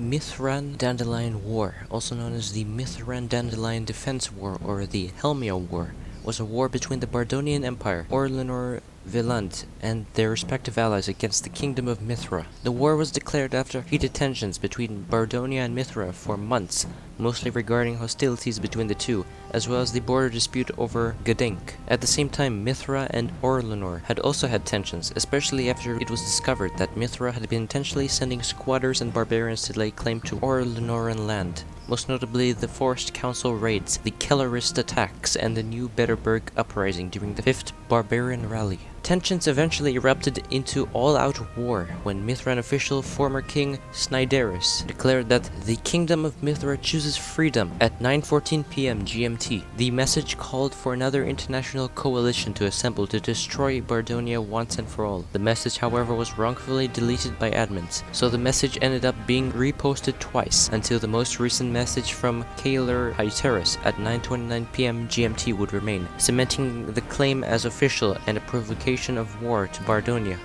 Mithran-Dandelion War, also known as the Mithran-Dandelion Defense War or the Helmia War, was a war between the Bardonian Empire, Orleanor Viland, and their respective allies against the Kingdom of Mithra. The war was declared after heated tensions between Bardonia and Mithra for months, mostly regarding hostilities between the two, as well as the border dispute over Gdansk. At the same time, Mithra and Orleanor had also had tensions, especially after it was discovered that Mithra had been intentionally sending squatters and barbarians to lay claim to Orleanoran land, most notably the forced council raids, the Kellerist attacks, and the New Betterberg uprising during the 5th Barbarian Rally. Tensions eventually erupted into all-out war when Mithran official former king Snyderus declared that the Kingdom of Mithra chooses freedom at 9:14 p.m. GMT. The message called for another international coalition to assemble to destroy Bardonia once and for all. The message, however, was wrongfully deleted by admins, so the message ended up being reposted twice until the most recent message from Kaler Hyteris at 9:29 p.m. GMT would remain, cementing the claim as official and a provocation of war to Bardonia.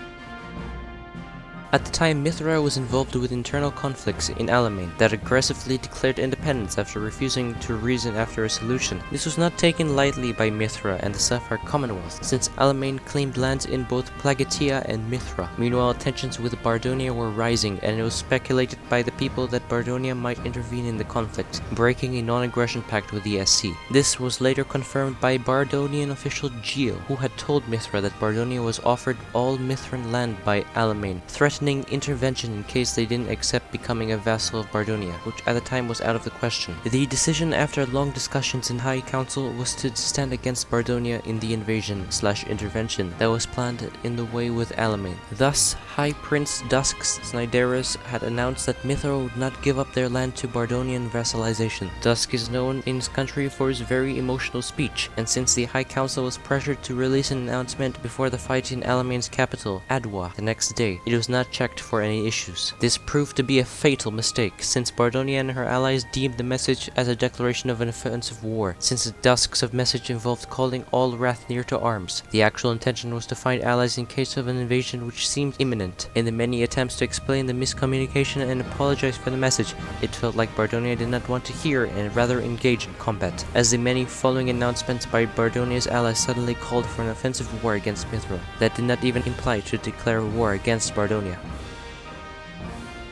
At the time, Mithra was involved with internal conflicts in Alamein that aggressively declared independence after refusing to reason after a solution. This was not taken lightly by Mithra and the Sapphire Commonwealth, since Alamein claimed lands in both Plagatia and Mithra. Meanwhile, tensions with Bardonia were rising, and it was speculated by the people that Bardonia might intervene in the conflict, breaking a non-aggression pact with the SC. This was later confirmed by Bardonian official Geo, who had told Mithra that Bardonia was offered all Mithran land by Alamein, threatening intervention in case they didn't accept becoming a vassal of Bardonia, which at the time was out of the question. The decision after long discussions in High Council was to stand against Bardonia in the invasion/intervention that was planned in the way with Alamein. Thus, High Prince Dusk Snyderus had announced that Mithra would not give up their land to Bardonian vassalization. Dusk is known in his country for his very emotional speech, and since the High Council was pressured to release an announcement before the fight in Alamein's capital, Adwa, the next day, it was not checked for any issues. This proved to be a fatal mistake, since Bardonia and her allies deemed the message as a declaration of an offensive war, since the Dusk's message involved calling all Rathnir to arms. The actual intention was to find allies in case of an invasion which seemed imminent. In the many attempts to explain the miscommunication and apologize for the message, it felt like Bardonia did not want to hear and rather engage in combat, as the many following announcements by Bardonia's allies suddenly called for an offensive war against Mithra that did not even imply to declare war against Bardonia.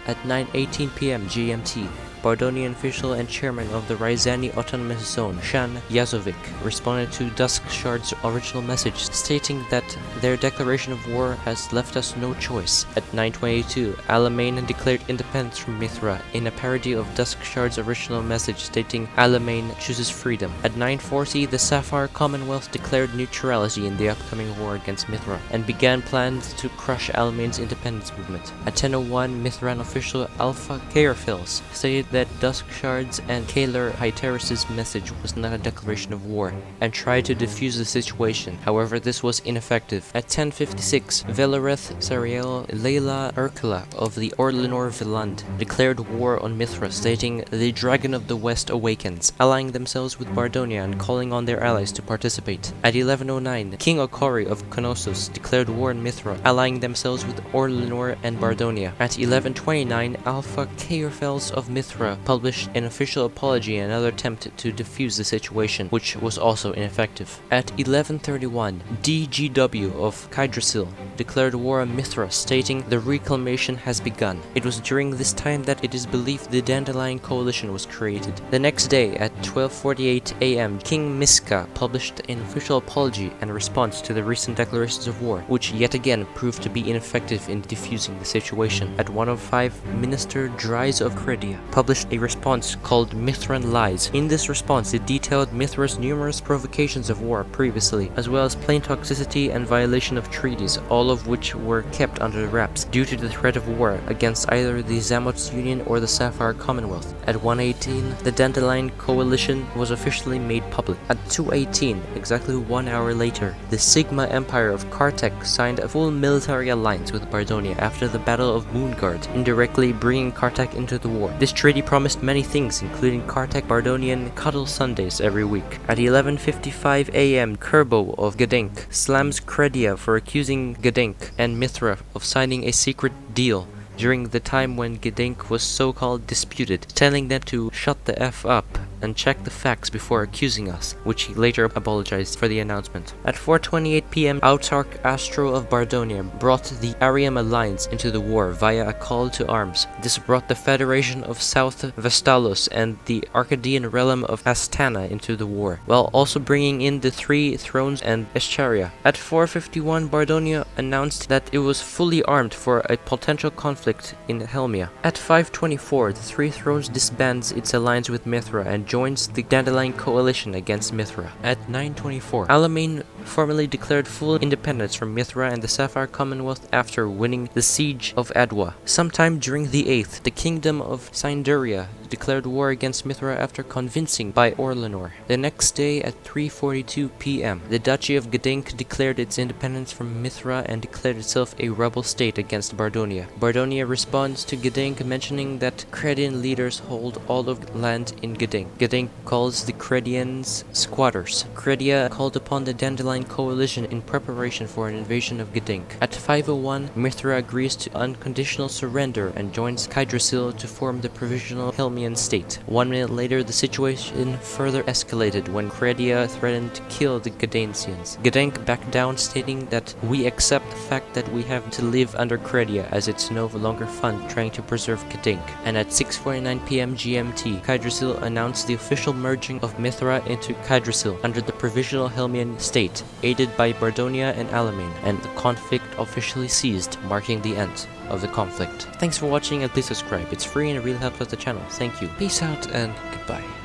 At 9:18 p.m. GMT, Bardonian official and chairman of the Ryazani Autonomous Zone, Shan Yazovic, responded to Duskshard's original message, stating that their declaration of war has left us no choice. At 9:22, Alamein declared independence from Mithra in a parody of Duskshard's original message stating Alamein chooses freedom. At 9:40, the Sapphire Commonwealth declared neutrality in the upcoming war against Mithra and began plans to crush Alamein's independence movement. At 10:01, Mithran official Alpha Caerfils stated that Duskshard's and Kaler Hyteris' message was not a declaration of war, and tried to defuse the situation. However, this was ineffective. At 10:56, Velareth Sariel Leila Urkala of the Orleanor Viland declared war on Mithra, stating, "The Dragon of the West awakens," allying themselves with Bardonia and calling on their allies to participate. At 11:09, King Okori of Knossos declared war on Mithra, allying themselves with Orleanor and Bardonia. At 11:29, Alpha Caerfels of Mithra published an official apology and another attempt to defuse the situation, which was also ineffective. At 11:31, DGW of Kydrasil declared war on Mithra, stating the reclamation has begun. It was during this time that it is believed the Dandelion Coalition was created. The next day, at 12:48 a.m., King Miska published an official apology and response to the recent declarations of war, which yet again proved to be ineffective in defusing the situation. At 1:05, Minister Dries of Credia published a response called Mithran Lies. In this response, it detailed Mithra's numerous provocations of war previously, as well as plain toxicity and violation of treaties, all of which were kept under wraps due to the threat of war against either the Zamots Union or the Sapphire Commonwealth. At 1:18, the Dandelion Coalition was officially made public. At 2:18, exactly 1 hour later, the Sigma Empire of Kartek signed a full military alliance with Bardonia after the Battle of Moonguard, indirectly bringing Kartek into the war. This treaty promised many things, including Kartek Bardonian cuddle Sundays every week. At 11:55 a.m., Kerbo of Gdansk slams Credia for accusing Gdansk and Mithra of signing a secret deal during the time when Gdansk was so-called disputed, telling them to shut the F up and check the facts before accusing us, which he later apologized for the announcement. At 4:28 p.m., Autarch Astro of Bardonia brought the Ariam alliance into the war via a call to arms. This brought the Federation of South Vestalos and the Arcadian realm of Astana into the war, while also bringing in the Three Thrones and Escheria. At 4:51, Bardonia announced that it was fully armed for a potential conflict in Helmia. At 5:24, the Three Thrones disbands its alliance with Mithra and joins the Dandelion coalition against Mithra. At 9:24, Alamein formally declared full independence from Mithra and the Sapphire Commonwealth after winning the siege of Adwa. Sometime during the 8th, the kingdom of Sindaria declared war against Mithra after convincing by Orlenor. The next day at 3:42 p.m., the Duchy of Gdansk declared its independence from Mithra and declared itself a rebel state against Bardonia. Bardonia responds to Gdansk, mentioning that Credian leaders hold all of land in Gdansk. Gdansk calls the Credians squatters. Credia called upon the Dandelion coalition in preparation for an invasion of Gdansk. At 5:01, Mithra agrees to unconditional surrender and joins Kydrasil to form the provisional Helmian state. 1 minute later, the situation further escalated when Credia threatened to kill the Gdansians. Gdansk backed down, stating that we accept the fact that we have to live under Credia, as it's no longer fun trying to preserve Gdansk. And at 6:49 p.m. GMT, Kydrasil announced the official merging of Mithra into Kydrasil under the provisional Helmian state, aided by Bardonia and Alamein, and the conflict officially ceased, marking the end of the conflict. Thanks for watching and please subscribe. It's free and it really helps out the channel. Thank you. Peace out and goodbye.